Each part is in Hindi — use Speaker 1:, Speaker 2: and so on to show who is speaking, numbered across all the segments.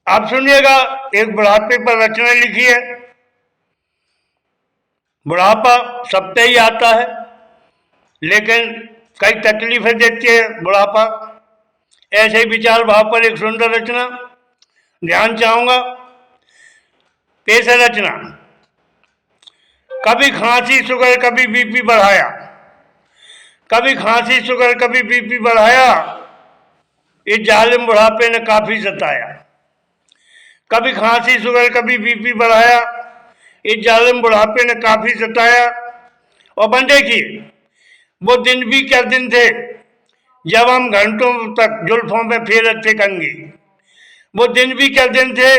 Speaker 1: आप सुनिएगा, एक बुढ़ापे पर रचना लिखी है। बुढ़ापा सबसे ही आता है, लेकिन कई तकलीफें देती है बुढ़ापा। ऐसे ही विचार भाव पर एक सुंदर रचना ध्यान चाहूंगा। पेश है रचना। कभी खांसी शुगर कभी बीपी बढ़ाया, कभी खांसी शुगर कभी बीपी बढ़ाया, इस जालिम बुढ़ापे ने काफी सताया। कभी खांसी शुगर कभी बीपी बढ़ाया, इस जालिम बुढ़ापे ने काफी सताया। और बंदे की वो दिन भी क्या दिन थे जब हम घंटों तक जुल्फों में फेरते कंघी। वो दिन भी क्या दिन थे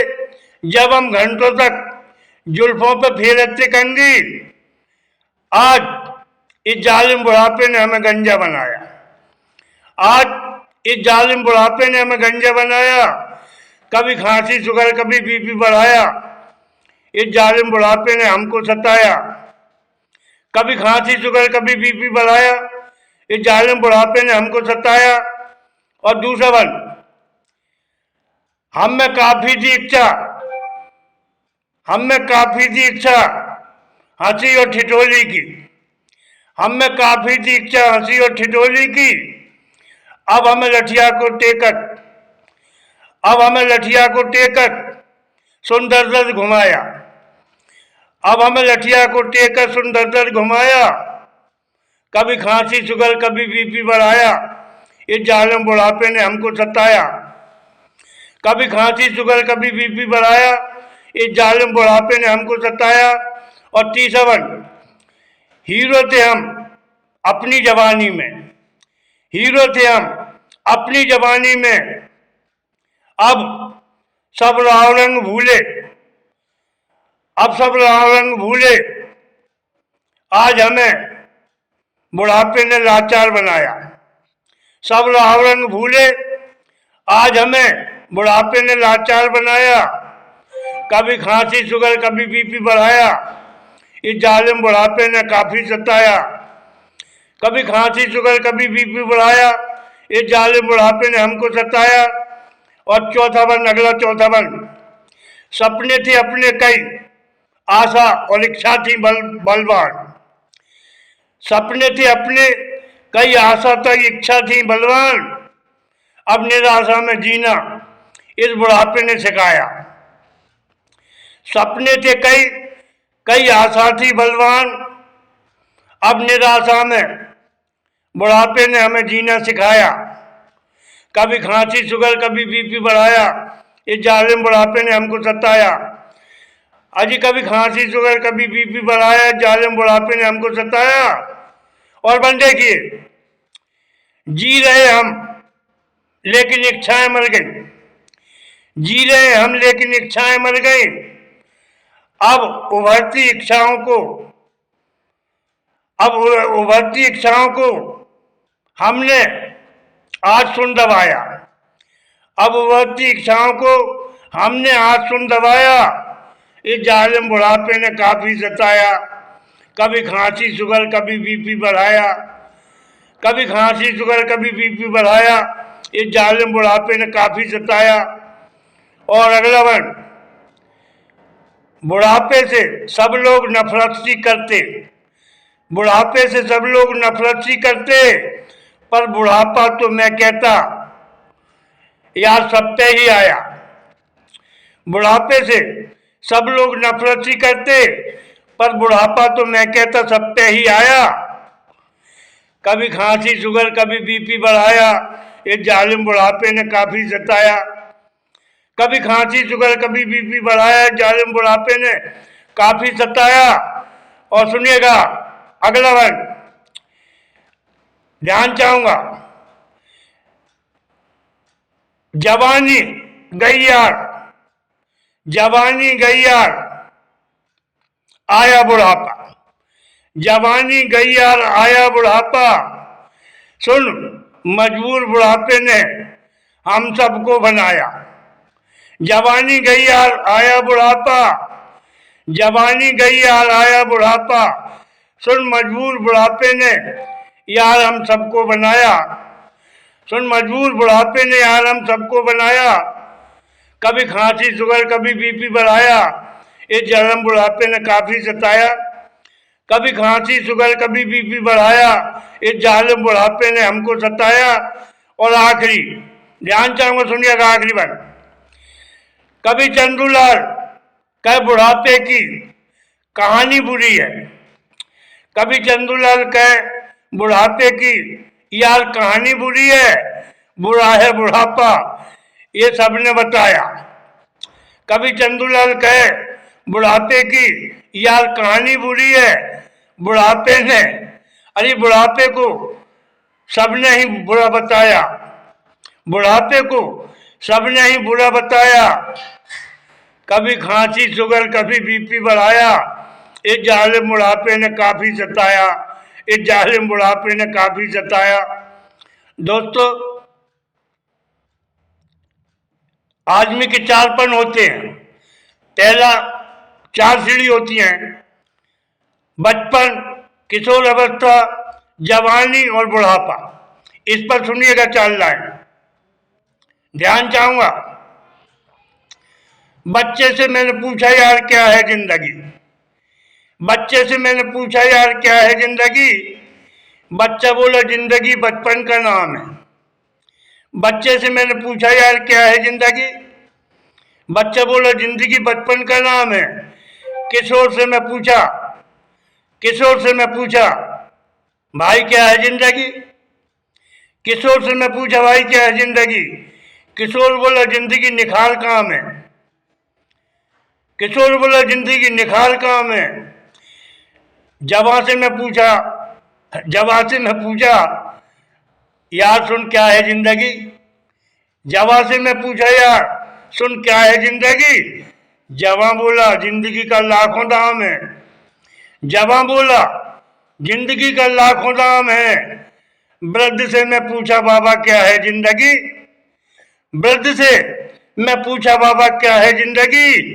Speaker 1: जब हम घंटों तक जुल्फों पर फेरते कंघी। आज इस जालिम बुढ़ापे ने हमें गंजा बनाया। आज इस जालिम बुढ़ापे ने हमें गंजा बनाया। कभी खांसी शुगर कभी बीपी बढ़ाया, इस जालिम बुढ़ापे ने हमको सताया। कभी खांसी शुगर कभी बीपी बढ़ाया, इस जालिम बुढ़ापे ने हमको सताया। और दूसरा वन, हम में काफी थी इच्छा, हम में काफी थी इच्छा हंसी और ठिठोली की। हम में काफी थी इच्छा हंसी और ठिठोली की, अब हमें लठिया को टेकर, अब हमें लठिया को टेकर सुंदर दर घुमाया। अब हमें लठिया को टेकर सुंदर दर घुमाया। कभी खांसी शुगर कभी बीपी बढ़ाया, इस जालिम बुढ़ापे ने हमको सताया। कभी खांसी शुगर कभी बीपी बढ़ाया, इस जालिम बुढ़ापे ने हमको सताया। और तीसरा वन, हीरो थे हम अपनी जवानी में, हीरो थे हम अपनी जवानी में, अब सब राव रंग भूले, अब सब राव रंग भूले, आज हमें बुढ़ापे ने लाचार बनाया। सब राव रंग भूले, आज हमें बुढ़ापे ने लाचार बनाया। कभी खांसी शुगर कभी बीपी बढ़ाया, इस जालिम बुढ़ापे ने काफी सताया। कभी खांसी शुगर कभी बीपी बढ़ाया, इस जालिम बुढ़ापे ने हमको सताया। और चौथा वन, अगला चौथा वन, सपने थे अपने कई आशा और इच्छा थी बलवान। सपने थे अपने कई आशा तक इच्छा थी बलवान, अब निराशा में जीना इस बुढ़ापे ने सिखाया। सपने थे कई कई आशा थी बलवान, अब निराशा में बुढ़ापे ने हमें जीना सिखाया। कभी खांसी शुगर कभी बीपी बढ़ाया, इस जालिम बुढ़ापे ने हमको सताया। अजी कभी खांसी शुगर कभी बीपी बढ़ाया, जालिम बुढ़ापे ने हमको सताया। और बंदे की जी रहे हम लेकिन इच्छाएं मर गई, जी रहे हम लेकिन इच्छाएं मर गई, अब उभरती इच्छाओं को, अब उभरती इच्छाओं को हमने आज सुन दबाया। अब उभरती इच्छाओं को हमने आज सुन दबाया, इस जालिम बुढ़ापे ने काफी सताया। कभी खांसी शुगर कभी बीपी बढ़ाया, कभी खांसी शुगर कभी बीपी बढ़ाया, इस जालिम बुढ़ापे ने काफी सताया। और अगला वन, बुढ़ापे से सब लोग नफरत सी करते, बुढ़ापे से सब लोग नफरत सी करते, पर बुढ़ापा तो मैं कहता यार सब पे ही आया। बुढ़ापे से सब लोग नफरत सी करते, पर बुढ़ापा तो मैं कहता सब पे ही आया। कभी खांसी शुगर कभी बीपी बढ़ाया, इस जालिम बुढ़ापे ने काफी सताया। कभी खांसी शुगर कभी बीपी बढ़ाया, जालिम बुढ़ापे ने काफी सताया। और सुनिएगा अगला वन, ध्यान चाहूंगा। जवानी गई यार, जवानी गई यार, आया बुढ़ापा, जवानी गई यार आया बुढ़ापा, सुन मजबूर बुढ़ापे ने हम सबको बनाया। जवानी गई यार आया बुढ़ापा, जवानी गई यार आया बुढ़ापा, सुन मजबूर बुढ़ापे ने यार हम सबको बनाया। सुन मजबूर बुढ़ापे ने यार हम सबको बनाया। कभी खांसी शुगर कभी बीपी बढ़ाया, इस जालिम बुढ़ापे ने काफी सताया। कभी खांसी शुगर कभी बीपी बढ़ाया, इस जालिम बुढ़ापे ने हमको सताया। और आखिरी ध्यान चाहूंगा, सुनिएगा आखिरी बार। कभी चंदूलाल कह बुढ़ापे की कहानी बुरी है, कभी चंदूलाल कह बुढ़ापे की यार कहानी बुरी है, बुरा है बुढ़ापा ये सबने बताया। कभी चंदूलाल कहे बुढ़ापे की यार कहानी बुरी है, बुढ़ापे ने, अरे बुढ़ापे को सबने ही बुरा बताया, बुढ़ापे को सबने ही बुरा बताया। कभी खांसी शुगर कभी बीपी बढ़ाया, इस जालिम बुढ़ापे ने काफी सताया, इस जालिम बुढ़ापे ने काफी सताया। दोस्तों, आदमी के 4 पन होते हैं। पहला 4 सीढ़ी होती हैं, बचपन, किशोर अवस्था, जवानी और बुढ़ापा। इस पर सुनिएगा 4 लाइन, ध्यान चाहूंगा। बच्चे से मैंने पूछा यार क्या है जिंदगी, बच्चे से मैंने पूछा यार क्या है जिंदगी, बच्चा बोला जिंदगी बचपन का नाम है। बच्चे से मैंने पूछा यार क्या है जिंदगी, बच्चा बोला जिंदगी बचपन का नाम है। किशोर से मैं पूछा, किशोर से मैं पूछा भाई क्या है जिंदगी, किशोर से मैं पूछा भाई क्या है जिंदगी, किशोर बोला जिंदगी निखार काम है, किशोर बोला जिंदगी निखार काम है। जवान से मैं पूछा, जवान से मैं पूछा यार सुन क्या है जिंदगी, जवान से मैं पूछा यार सुन क्या है जिंदगी, जवान बोला जिंदगी का लाखों दाम है, जवान बोला जिंदगी का लाखों दाम है। वृद्ध से मैं पूछा बाबा क्या है जिंदगी, वृद्ध से मैं पूछा बाबा क्या है जिंदगी,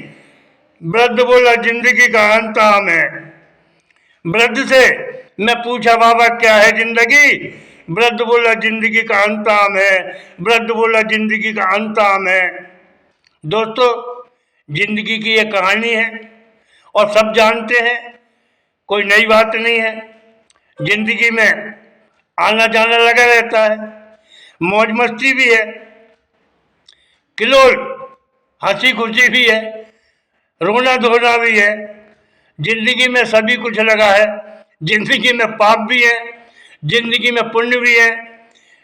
Speaker 1: वृद्ध बोला जिंदगी का अंताम है। वृद्ध से मैं पूछा बाबा क्या है जिंदगी, वृद्ध बोला जिंदगी का अंताम है, वृद्ध बोला जिंदगी का अंताम है। दोस्तों, जिंदगी की यह कहानी है और सब जानते हैं, कोई नई बात नहीं है। जिंदगी में आना जाना लगा रहता है, मौज मस्ती भी है, किलोल हंसी खुशी भी है, रोना धोना भी है। जिंदगी में सभी कुछ लगा है, जिंदगी में पाप भी है, जिंदगी में पुण्य भी है,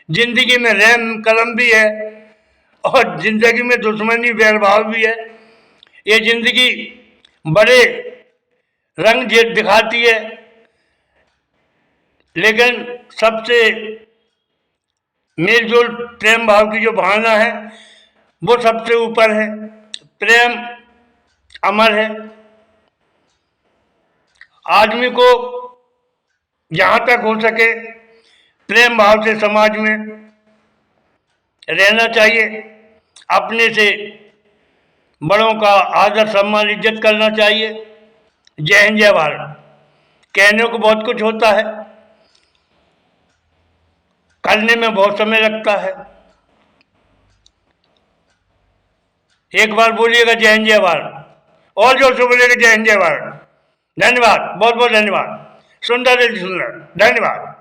Speaker 1: जिंदगी में रहम करम भी है और जिंदगी में दुश्मनी बैरभाव भी है। ये जिंदगी बड़े रंग दिखाती है, लेकिन सबसे मेलजोल प्रेम भाव की जो भावना है वो सबसे ऊपर है। प्रेम अमर है। आदमी को जहाँ तक हो सके प्रेम भाव से समाज में रहना चाहिए, अपने से बड़ों का आदर सम्मान इज्जत करना चाहिए। जय हिंद जय भारत। कहने को बहुत कुछ होता है, करने में बहुत समय लगता है। एक बार बोलिएगा जय हिंद जय भारत, और जोर से बोलिएगा जय हिंद जय भारत। धन्यवाद, बहुत बहुत धन्यवाद। सुंदर सुंदर, धन्यवाद।